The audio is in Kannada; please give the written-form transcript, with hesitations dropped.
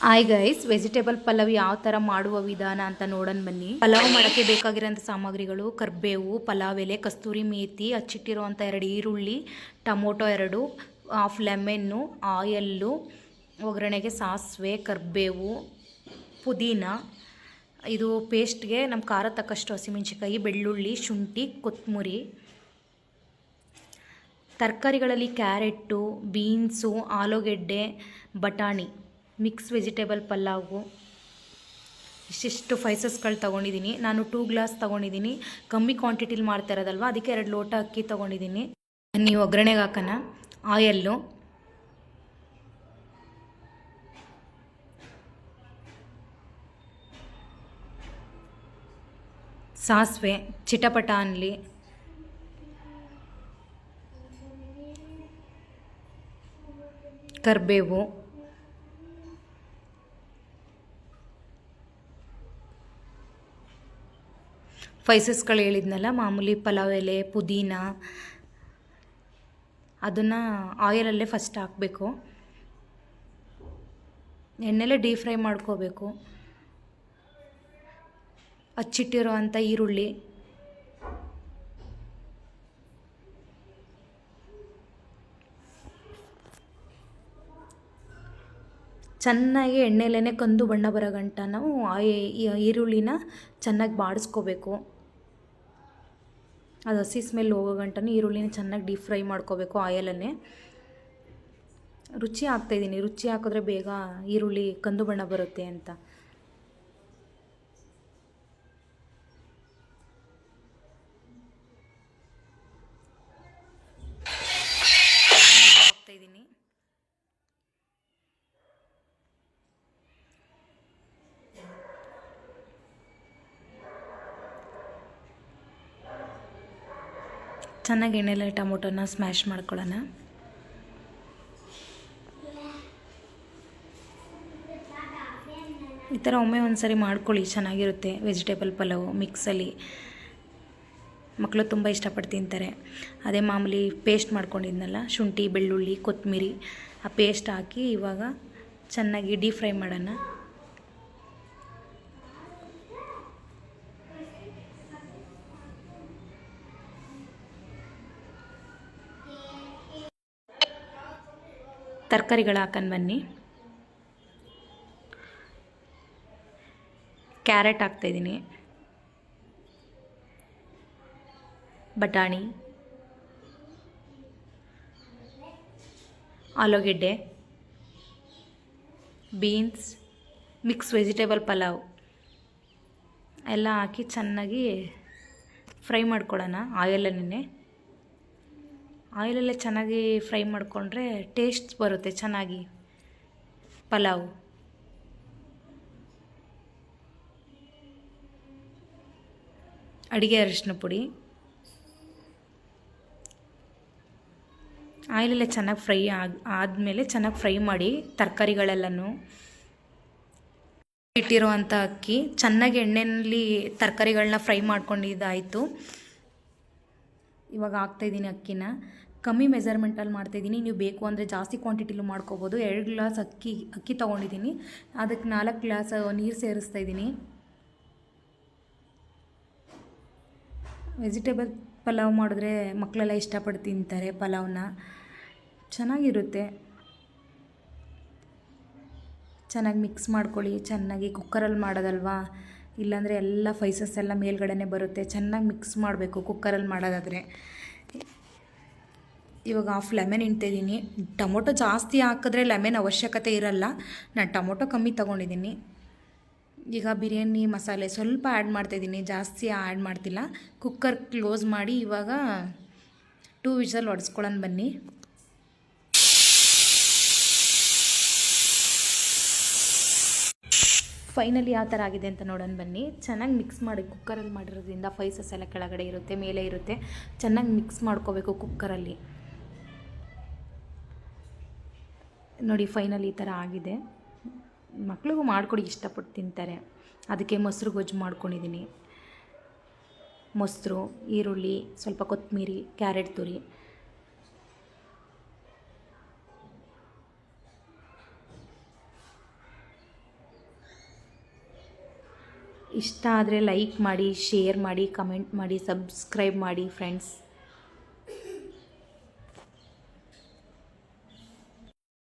ಹಾಯ್ ಗೈಸ್, ವೆಜಿಟೇಬಲ್ ಪಲಾವ್ ಯಾವ ಥರ ಮಾಡುವ ವಿಧಾನ ಅಂತ ನೋಡೋಣ ಬನ್ನಿ. ಪಲಾವ್ ಮಾಡೋಕ್ಕೆ ಬೇಕಾಗಿರೋಂಥ ಸಾಮಗ್ರಿಗಳು: ಕರಿಬೇವು, ಪಲಾವ್ ಎಲೆ, ಕಸ್ತೂರಿ ಮೇಥಿ, ಹಚ್ಚಿಟ್ಟಿರುವಂಥ 2 ಈರುಳ್ಳಿ, ಟೊಮೊಟೊ 2, ಹಾಫ್ ಲೆಮನ್ನು, ಆಯಲ್ಲು, ಒಗ್ಗರಣೆಗೆ ಸಾಸಿವೆ, ಕರಿಬೇವು, ಪುದೀನ, ಇದು ಪೇಸ್ಟ್ಗೆ ನಮ್ಮ ಖಾರ ತಕ್ಕಷ್ಟು ಹಸಿಮೆಣಸಿಕಾಯಿ, ಬೆಳ್ಳುಳ್ಳಿ, ಶುಂಠಿ, ಕೊತ್ತಂಬರಿ. ತರಕಾರಿಗಳಲ್ಲಿ ಕ್ಯಾರೆಟು, ಬೀನ್ಸು, ಆಲೂಗೆಡ್ಡೆ, ಬಟಾಣಿ, ಮಿಕ್ಸ್ ವೆಜಿಟೇಬಲ್ ಪಲಾವು. ಇಷ್ಟಿಷ್ಟು ಸ್ಪೈಸಸ್ಗಳು ತೊಗೊಂಡಿದ್ದೀನಿ. ನಾನು 2 ಗ್ಲಾಸ್ ತೊಗೊಂಡಿದ್ದೀನಿ. ಕಮ್ಮಿ ಕ್ವಾಂಟಿಟಿಲಿ ಮಾಡ್ತಾ ಇರೋದಲ್ವ, ಅದಕ್ಕೆ 2 ಲೋಟ ಅಕ್ಕಿ ತೊಗೊಂಡಿದ್ದೀನಿ. ನೀವು ಒಗ್ಗರಣೆಗೆ ಹಾಕೋಣ. ಆಯಲ್ಲು, ಸಾಸಿವೆ ಚಿಟಪಟ ಅನ್ನಲಿ, ಕರಿಬೇವು, ಸ್ಪೈಸಸ್ಗಳು ಹೇಳಿದ್ನಲ್ಲ, ಮಾಮೂಲಿ ಪಲಾವ್ ಎಲೆ, ಪುದೀನ, ಅದನ್ನು ಆಯಿಲಲ್ಲೇ ಫಸ್ಟ್ ಹಾಕಬೇಕು. ಎಣ್ಣೆಲೆ ಡೀಪ್ ಫ್ರೈ ಮಾಡ್ಕೋಬೇಕು. ಹಚ್ಚಿಟ್ಟಿರುವಂಥ ಈರುಳ್ಳಿ, ಚೆನ್ನಾಗಿ ಎಣ್ಣೆಲೇ ಕಂದು ಬಣ್ಣ ಬರೋ ಗಂಟ ನಾವು ಈರುಳ್ಳಿನ ಚೆನ್ನಾಗಿ ಬಾಡಿಸ್ಕೋಬೇಕು. ಅದು ಹಸಿ ಸ್ಮೆಲ್ ಹೋಗೋ ಗಂಟನೂ ಈರುಳ್ಳಿನ ಚೆನ್ನಾಗಿ ಡೀಪ್ ಫ್ರೈ ಮಾಡ್ಕೋಬೇಕು ಆಯಲನ್ನೇ. ರುಚಿ ಹಾಕ್ತಾಯಿದ್ದೀನಿ. ರುಚಿ ಹಾಕಿದ್ರೆ ಬೇಗ ಈರುಳ್ಳಿ ಕಂದು ಬಣ್ಣ ಬರುತ್ತೆ ಅಂತ. ಹಾಕ್ತಾಯಿದ್ದೀನಿ. ಚೆನ್ನಾಗಿ ಎಣ್ಣೆಲೆ ಟೊಮೊಟೊನ ಸ್ಮ್ಯಾಶ್ ಮಾಡ್ಕೊಳ್ಳೋಣ. ಈ ಥರ ಒಮ್ಮೆ ಒಂದು ಸರಿ ಮಾಡ್ಕೊಳ್ಳಿ, ಚೆನ್ನಾಗಿರುತ್ತೆ ವೆಜಿಟೇಬಲ್ ಪಲಾವು ಮಿಕ್ಸಲ್ಲಿ. ಮಕ್ಕಳು ತುಂಬ ಇಷ್ಟಪಟ್ಟು ತಿಂತಾರೆ. ಅದೇ ಮಾಮೂಲಿ ಪೇಸ್ಟ್ ಮಾಡ್ಕೊಂಡಿದ್ನಲ್ಲ, ಶುಂಠಿ, ಬೆಳ್ಳುಳ್ಳಿ, ಕೊತ್ತಂಬರಿ, ಆ ಪೇಸ್ಟ್ ಹಾಕಿ ಇವಾಗ ಚೆನ್ನಾಗಿ ಡೀಪ್ ಫ್ರೈ ಮಾಡೋಣ. ತರಕಾರಿಗಳು ಹಾಕೊಂಡು ಬನ್ನಿ. ಕ್ಯಾರೆಟ್ ಹಾಕ್ತಾಯಿದ್ದೀನಿ, ಬಟಾಣಿ, ಆಲೂಗೆಡ್ಡೆ, ಬೀನ್ಸ್, ಮಿಕ್ಸ್ ವೆಜಿಟೇಬಲ್ ಪಲಾವ್ ಎಲ್ಲ ಹಾಕಿ ಚೆನ್ನಾಗಿ ಫ್ರೈ ಮಾಡ್ಕೊಳ್ಳೋಣ ಆಯಿಲನ್ನೇ. ಆಯಿಲಲ್ಲೇ ಚೆನ್ನಾಗಿ ಫ್ರೈ ಮಾಡಿಕೊಂಡ್ರೆ ಟೇಸ್ಟ್ ಬರುತ್ತೆ ಚೆನ್ನಾಗಿ ಪಲಾವು. ಅಡುಗೆ ಅರಿಶಿನ ಪುಡಿ, ಆಯಿಲಲ್ಲೇ ಚೆನ್ನಾಗಿ ಫ್ರೈ ಆದಮೇಲೆ ಚೆನ್ನಾಗಿ ಫ್ರೈ ಮಾಡಿ ತರಕಾರಿಗಳೆಲ್ಲನೂ. ಇಟ್ಟಿರುವಂಥ ಅಕ್ಕಿ ಚೆನ್ನಾಗಿ ಎಣ್ಣೆಯಲ್ಲಿ ತರಕಾರಿಗಳನ್ನ ಫ್ರೈ ಮಾಡ್ಕೊಂಡಿದ್ದಾಯಿತು. ಇವಾಗ ಹಾಕ್ತಾಯಿದ್ದೀನಿ ಅಕ್ಕಿನ. ಕಮ್ಮಿ ಮೆಜರ್ಮೆಂಟಲ್ಲಿ ಮಾಡ್ತಾಯಿದ್ದೀನಿ. ನೀವು ಬೇಕು ಅಂದರೆ ಜಾಸ್ತಿ ಕ್ವಾಂಟಿಟಿಲೂ ಮಾಡ್ಕೋಬೋದು. 2 ಗ್ಲಾಸ್ ಅಕ್ಕಿ ತೊಗೊಂಡಿದ್ದೀನಿ. ಅದಕ್ಕೆ 4 ಗ್ಲಾಸ್ ನೀರು ಸೇರಿಸ್ತಾಯಿದ್ದೀನಿ. ವೆಜಿಟೇಬಲ್ ಪಲಾವ್ ಮಾಡಿದ್ರೆ ಮಕ್ಕಳೆಲ್ಲ ಇಷ್ಟಪಟ್ಟು ತಿಂತಾರೆ. ಪಲಾವ್ನ ಚೆನ್ನಾಗಿರುತ್ತೆ. ಚೆನ್ನಾಗಿ ಮಿಕ್ಸ್ ಮಾಡ್ಕೊಳ್ಳಿ. ಚೆನ್ನಾಗಿ ಕುಕ್ಕರಲ್ಲಿ ಮಾಡೋದಲ್ವಾ, ಇಲ್ಲಾಂದರೆ ಎಲ್ಲ ಸ್ಪೈಸಸ್ ಎಲ್ಲ ಮೇಲ್ಗಡೆ ಬರುತ್ತೆ. ಚೆನ್ನಾಗಿ ಮಿಕ್ಸ್ ಮಾಡಬೇಕು ಕುಕ್ಕರಲ್ಲಿ ಮಾಡೋದಾದರೆ. ಇವಾಗ ಹಾಫ್ ಲೆಮನ್ ಹಿಂಡ್ತಾಯಿದ್ದೀನಿ. ಟೊಮೊಟೊ ಜಾಸ್ತಿ ಹಾಕಿದ್ರೆ ಲೆಮನ್ ಅವಶ್ಯಕತೆ ಇರಲ್ಲ. ನಾನು ಟೊಮೊಟೊ ಕಮ್ಮಿ ತೊಗೊಂಡಿದ್ದೀನಿ. ಈಗ ಬಿರಿಯಾನಿ ಮಸಾಲೆ ಸ್ವಲ್ಪ ಆ್ಯಡ್ ಮಾಡ್ತಾಯಿದ್ದೀನಿ, ಜಾಸ್ತಿ ಆ್ಯಡ್ ಮಾಡ್ತಿಲ್ಲ. ಕುಕ್ಕರ್ ಕ್ಲೋಸ್ ಮಾಡಿ ಇವಾಗ 2 ವಿಷಲ್ ಹೊಡೆಸ್ಕೊಳ್ಳೋಣ ಬನ್ನಿ. ಫೈನಲಿ ಯಾವ ಥರ ಆಗಿದೆ ಅಂತ ನೋಡೋಣ ಬನ್ನಿ. ಚೆನ್ನಾಗಿ ಮಿಕ್ಸ್ ಮಾಡಿ, ಕುಕ್ಕರಲ್ಲಿ ಮಾಡಿರೋದ್ರಿಂದ ಸ್ಪೈಸಸ್ ಎಲ್ಲ ಕೆಳಗಡೆ ಇರುತ್ತೆ, ಮೇಲೆ ಇರುತ್ತೆ. ಚೆನ್ನಾಗಿ ಮಿಕ್ಸ್ ಮಾಡ್ಕೋಬೇಕು ಕುಕ್ಕರಲ್ಲಿ. ನೋಡಿ ಫೈನಲಿ ಈ ಥರ ಆಗಿದೆ. ಮಕ್ಳಿಗೂ ಮಾಡಿಕೊಡಿ, ಇಷ್ಟಪಟ್ಟು ತಿಂತಾರೆ. ಅದಕ್ಕೆ ಮೊಸರು ಗೊಜ್ಜು ಮಾಡ್ಕೊಂಡಿದ್ದೀನಿ. ಮೊಸರು, ಈರುಳ್ಳಿ, ಸ್ವಲ್ಪ ಕೊತ್ತಂಬರಿ, ಕ್ಯಾರೆಟ್ ತುರಿ, ಇಷ್ಟ ಆದರೆ ಲೈಕ್ ಮಾಡಿ, ಶೇರ್ ಮಾಡಿ, ಕಮೆಂಟ್ ಮಾಡಿ, ಸಬ್ಸ್ಕ್ರೈಬ್ ಮಾಡಿ ಫ್ರೆಂಡ್ಸ್.